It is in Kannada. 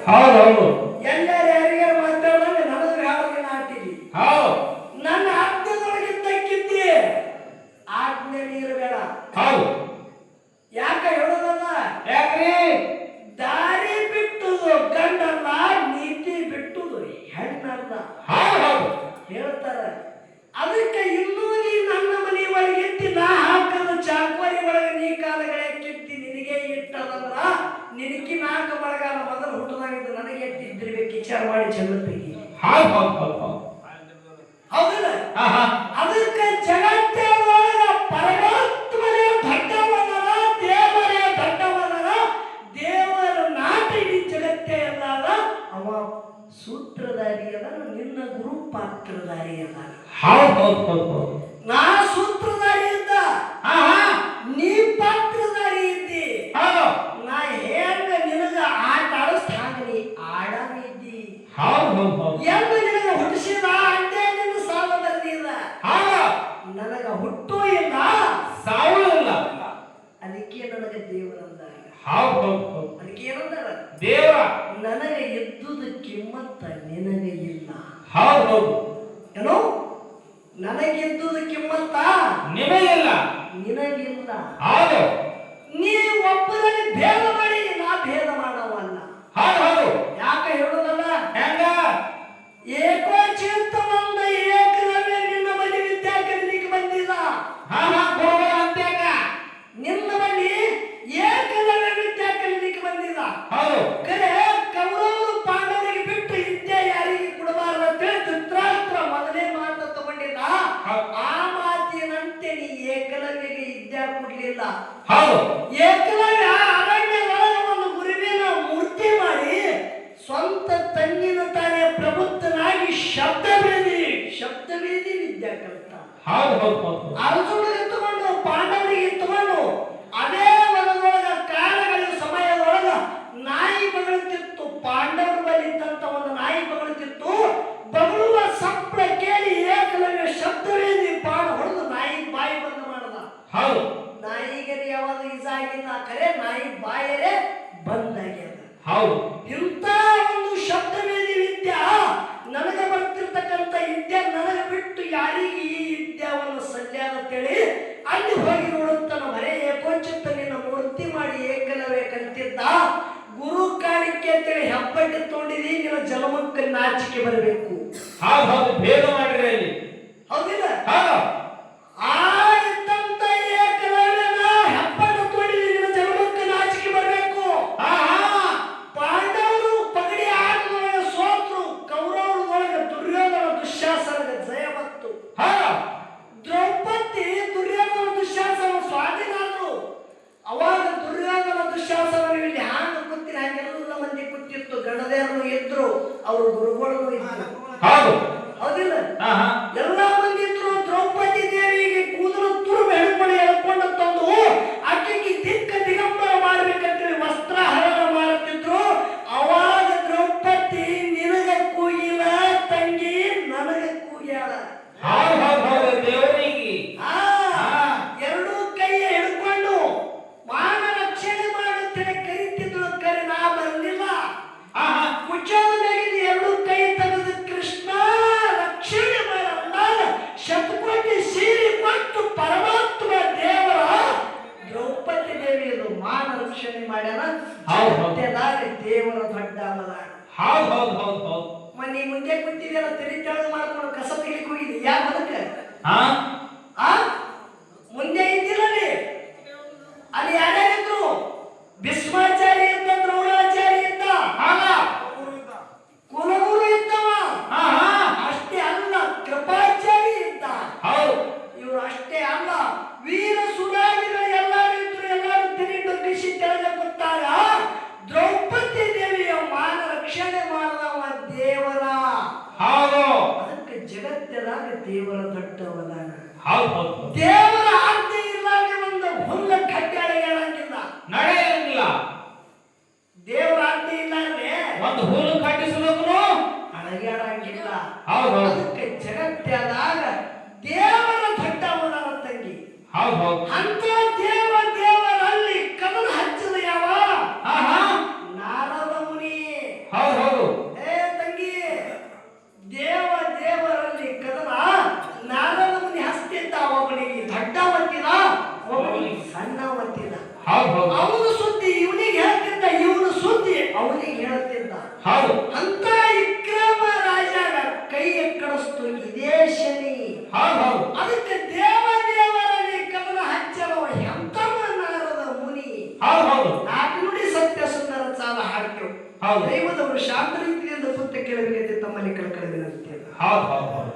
ಹೌದೌದು ಎಲ್ಲರೂ ಯಾರಿಗೆ ಮಾತಾಡೋದು ನನಗೆ ಹಾಡಿಗೆ ನಾಟಿಲಿ ಹೌದು ನನ್ನ ಆಜ್ಞೆದೊಳಗಿದ್ದಕ್ಕಿದ್ದಿ ಆಜ್ಞೆ ನೀರಬೇಡ ಹೌದು ಯಾಕೆ ಹೇಳೋದಲ್ಲ ಯಾಕ್ರಿ ದಾರಿ ಬಿಟ್ಟುದು ಗಂಡಲ್ಲ ನೀತಿ ಬಿಟ್ಟುದು ಹೆಣ್ಣಲ್ಲ ಹೌದು ಹೇಳ್ತಾರ ಅದಕ್ಕೆ ಇನ್ನೂ ನೀ ನನ್ನ ಮನೆ ಒಳಗೆ ಎತ್ತಿ ನಾ ಹಾಕದ ಚಾಕ್ವಾರಿ ಒಳಗೆ ನೀ ಕಾಲಗಳೇ ಕಿತ್ತಿ ನಿನಗೆ ಇಟ್ಟದಂದ್ರ ನಿನಕಿ ನಾಲ್ಕ ಬಳಗಾಲ ಮೊದಲು ಹುಟ್ಟದಾಗಿದ್ದು ನನಗೆ ಎತ್ತಿದ್ದಿರ್ಬೇಕು ವಿಚಾರ ಮಾಡಿ ಚೆಲ್ಲುತ್ತೀಗಿ ಹೌದಲ್ಲ ಅದಕ್ಕೆ ಜಗತ್ತೇ ಪರಮಾತ್ಮನೇ ದೊಡ್ಡವನಲ್ಲ ದೇವರೇ ದೊಡ್ಡವನಲ್ಲ ದೇವರ ನಾಟ ಇಡೀ ಜಗತ್ತೇ ಅಲ್ಲ ಅವ ಸೂತ್ರಧಾರಿ ಅದ ನಿನ್ನ ಗುರು ಪಾತ್ರಧಾರಿ ಅದ ನಾ ಸೂತ್ರಧಾರಿ ಇದ್ದ ನೀ ಪಾತ್ರಧಾರಿ ಇದ್ದಿ ನಾ ಹೆಂಗ ನಿನಗ ಆಟ ಆಡಿಸ್ತಾಗ ನೀ ಆಡಮಿದ್ದಿ ಎಂದ ನಿನಗ ಹುಟ್ಟಿಸಿದ ಅಂದೇ ನಿನ್ನ ಸಾಲ ಬಂದಿಲ್ಲ ನನಗ ಹುಟ್ಟು ಇಲ್ಲ ಸಾವು ಇಲ್ಲ ಅದಕ್ಕೆ ನನಗೆ ದೇವರಂದ ಅದಕ್ಕೆ ಏನಂದಾರ ದೇವ ನನಗೆ ಎದ್ದುದ ಕಿಮ್ಮತ್ತ ನಿನಗೆ ಇಲ್ಲ ಹೌದು ಏನೋ ನನಗೆದ್ದುದ ಕಿಮ್ಮತ್ತ ನಿಮಗಿಲ್ಲ ನಿನಗಿಲ್ಲ ಹೌದು ನೀ ಒಬ್ಬರಲ್ಲಿ ಭೇದ ಮಾಡಿ ನಾ ಭೇದ ಮಾಡವಲ್ಲ ಹೌದು ಯಾಕೆ ಹೇಳೋದಲ್ಲ ಹೆಂಗ ಏಕೋಚಿಂತ ಬಂದ ಏಕಲವ್ಯ ನಿನ್ನ ಬಳಿ ವಿದ್ಯಾ ಕಲಿಲಿಕ್ಕೆ ಬಂದಿಲ್ಲ ನಿನ್ನ ಬಳಿ ಏಕಲವ್ಯ ವಿದ್ಯಾ ಕಲಿಲಿಕ್ಕೆ ಬಂದಿಲ್ಲ ಕರೆ ಕೌರವರು ಪಾಂಡವರಿಗೆ ಬಿಟ್ಟು ವಿದ್ಯೆ ಯಾರಿಗೆ ಕೊಡಬಾರದು ಅಂತೇಳಿ ಧೃತರಾಷ್ಟ್ರ ಮೊದಲೇ ಮಾತು ತಗೊಂಡಿದ್ದ ಆ ಮಾತಿನಂತೆ ನೀ ಏಕಲವ್ಯಗೆ ವಿದ್ಯಾ ಕೊಡ್ಲಿಲ್ಲ ಏಕಲವ್ಯ ಅರಣ್ಯದೊಳಗೆ ಒಂದು ಗುರುವಿನ ಮೂರ್ತಿ ಮಾಡಿ ಸ್ವಂತ ತನ್ನಿನ ತಾನೇ ಪ್ರಬುದ್ಧನಾಗಿ ಶಬ್ದವೇದಿ ವಿದ್ಯಾ ಕಲಿತ ಅರ್ಜುನಿಗೆ ತಗೊಂಡು ಪಾಂಡವರಿಗೆ ತಗೊಂಡು ಅದೇ ವನದೊಳಗ ಕಾಲಗಳ ಸಮಯದೊಳಗ ನಾಯಿ ಬಗಳುತ್ತಿತ್ತು ಪಾಂಡವರ ಬಳಿ ಇದ್ದಂತ ಒಂದು ನಾಯಿ ಬಗಳುತ್ತಿತ್ತು ಬಗಳುವ ಸಪ್ಪಳ ಕೇಳಿ ಏಕಲವ್ಯ ಶಬ್ದವೇದಿ ಪಾಡ ಹೊಡೆದು ನಾಯಿ ಬಾಯಿ ಬಂದ ಮಾಡದ ನಾಯಿಗರಿ ಯಾವಾಗ ಇದಾಗಿಲ್ಲ ಕರೆ ನಾಯಿ ಬಾಯರೇ ಬಂದಾಗ್ಯದ ಇಂಥ ಒಂದು ಶಬ್ದವೇದಿ ವಿದ್ಯಾ ನನಗೆ ಬರ್ತಿರ್ತಕ್ಕಂಥ ವಿದ್ಯೆ ನನಗೆ ಬಿಟ್ಟು ಯಾರಿಗೆ ಈ ವಿದ್ಯಾವನ್ನು ಸಲ್ಯಾದಂತೇಳಿ ಅಲ್ಲಿ ಹೋಗಿ ನೋಡುತ್ತಾನ ಬರೇ ಏಕೋಚಿತ್ತ ನಿನ್ನ ಮೂರ್ತಿ ಮಾಡಿ ಏಕಲವೇ ಕಲಿತಿದ್ದ ಗುರು ಕಾಣಿಕೆ ಅಂತೇಳಿ ಹೆಬ್ಬಟ್ಟಿ ತಗೊಂಡಿದಿ ನಿನ್ನ ಜನ್ಮಕ್ಕೆ ನಾಚಿಕೆ ಬರಬೇಕು ಭೇದ ಮಾಡಿದ್ರೆ ಅಲ್ಲಿ ಹೌದಿಲ್ಲ ಆ ಇದ್ದಂತ ಏಕಲವ್ಯನ ಹೆಬ್ಬಟ್ಟು ತಗೊಂಡಿದಿ ನಿನ್ನ ಜನ್ಮಕ್ಕೆ ನಾಚಿಕೆ ಬರಬೇಕು ಪಾಂಡವರು ಪಗಡಿ ಆಟದೊಳಗೆ ಸೋತ್ರು ಕೌರವರೊಳಗೆ ದುರ್ಯೋಧನ ದುಶ್ಯಾಸನದ ಜಯ ಬಂತು ದ್ರೌಪದಿ ದುರ್ಯೋಧನ ದುಶ್ಯಾಸನ ಸ್ವಾಧೀನಾದ್ರು ಅವಾಗ ದುರ್ಯೋಧನ ದುಶ್ಯಾಸನ ಇಲ್ಲಿ ಹ್ಯಾಂಗ ಕೂತಿನ ಹಂಗೆಲ್ಲ ಮಂದಿ ಕೂತಿತ್ತು ಗಣದೇವರು ಇದ್ರು ಅವರು ಗುರುಗಳು ಇದ್ರು ಹೌದಿಲ್ಲ ಎಲ್ಲ ಮಂದಿ ಇದ್ರು ದ್ರೌಪದಿ ದೇವಿಗೆ ಕೂದಲು ತುರುಬು ಹೆಣ್ಕೊಂಡು ಎಳ್ಕೊಂಡು ತಂದು ಆಕೆಗೆ ದಿಕ್ಕ ದಿಗಂಬರ ಮಾಡ್ಬೇಕಂತೇಳಿ ವಸ್ತ್ರಹರಣ ಮಾಡುತ್ತಿದ್ರು ಅವಾಗ ದ್ರೌಪದಿ ನಿನಗ ಕೂಗಿಲ ತಂಗಿ ನನಗ ಕೂಗ್ಯಾಳ ಎರಡೂ ಕೈ ಹಿಡ್ಕೊಂಡು ಮಾನ ರಕ್ಷಣೆ ಮಾಡುತ್ತೇನೆ ಕರಿತಿದ್ರು ಕರೆ ನಾ ಬರಲಿಲ್ಲ ಕುಚೋದ ಮೇಲೆ ಎರಡು ಕೈ ತೆಗೆದು ಕೃಷ್ಣ ರಕ್ಷಣೆ ಮಾಡಲ್ಲ ಶತಕೋಟಿ ಸೀರೆ ಕೊಟ್ಟು ಪರಮಾತ್ಮ ದೇವರ ದ್ರೌಪದಿ ದೇವಿಯದು ಮಾನ ರಕ್ಷಣೆ ಮಾಡ್ಯಾನ ದೇವರ ದೊಡ್ಡ ಮನಿ ಮುಂದೆ ಕೂತಿದೆಯಲ್ಲ ತಲೆ ತೆಳಗ್ ಮಾಡ್ಕೊಂಡು ಕಸ ತೆಗಿಲಿಕ್ಕೆ ಹೋಗಿದ್ದಿ ಯಾರು ಅದಕ್ಕೆ ಮುಂದೆ ಇದ್ದಿಲ್ಲ ಅಲ್ಲಿ ಯಾರ್ಯಾರಿದ್ರು ಭೀಷ್ಮಾಚಾರ್ಯ ಇದ್ದ ದ್ರೋಣಾಚಾರ್ಯ ಇದ್ದ ಕುಲಗುರು ಇದ್ದವ ಅಷ್ಟೇ ಅಲ್ಲ ಕೃಪಾಚಾರ್ಯ ಇದ್ದ ಇವರು ಅಷ್ಟೇ ಅಲ್ಲ ವೀರ ಸುರಾದಿಗಳು ಎಲ್ಲರೂ ಇದ್ರು ಎಲ್ಲರೂ ತಿರಿ ಡೊಗ್ಗಿಸಿ ತೆಳಗೆ ಕೂತಾಗ ದ್ರೌಪದಿ ದೇವಿಯ ಮಾನ ರಕ್ಷಣೆ ಮಾಡದವ ದೇವರ ಅದಕ್ಕೆ ಜಗತ್ತದಾಗ ದೇವರ ದೊಡ್ಡವದಾನ ದೇವರ ಆಜ್ಞೆ ಇಲ್ಲಾಗ ಒಂದು ಹುಲ್ಲ ಕಡ್ಡಾಡ ಹೇಳಂಗಿಲ್ಲ ನಡೆಯಂಗಿಲ್ಲ ದೇವರ ಆಜ್ಞೆ ಇಲ್ಲಾಂದ್ರೆ ಒಂದು ಹುಲ್ಲು ಕಟ್ಟಿಸಬೇಕು ಅಡಗಾಡಂಗಿಲ್ಲ ಅದಕ್ಕೆ ಜಗತ್ತದಾಗ ದೇವರ ದೊಡ್ಡವದಾನ ತಂಗಿ ಅಂತ ದೇವರಲ್ಲಿ ಕದನ ಹಚ್ಚದ ಯಾವ ನಾರದ ಮುನಿ ಹೌದು ಹೌದು ಅವನು ಸುದ್ದಿ ಇವನಿಗೆ ಹೇಳ್ತಿದ್ದ, ಇವನು ಸುದ್ದಿ ಅವನಿಗೆ ಹೇಳ್ತಿದ್ದ. ಹೌದು ಅಂತ ವಿಕ್ರಮ ರಾಜನ ಕೈ ಎಕ್ಕಡಿಸ್ತು ಇದೇ ಶನಿ. ಹೌದು ಹೌದು ಅದಕ್ಕೆ ದೇವರಲ್ಲಿ ಕಮಲ ಹಚ್ಚಲವ ಎಂತವ ನಾರದ ಮುನಿ. ಹೌದು ಹೌದು ನಾಲ್ಕು ನುಡಿ ಸತ್ಯ ಸುಂದರ ಸಾಲ ಹಾಡ್ತು. ಹೌದು ದೈವದವರು ಶಾಂತ ರೀತಿಯಿಂದ ಪುತ್ತ ಕೆಳಗೆ ತಮ್ಮಲ್ಲಿ ಕಳಕಳಿ ವಿನಂತಿ. ಹೌದು ಹೌದು ಹೌದು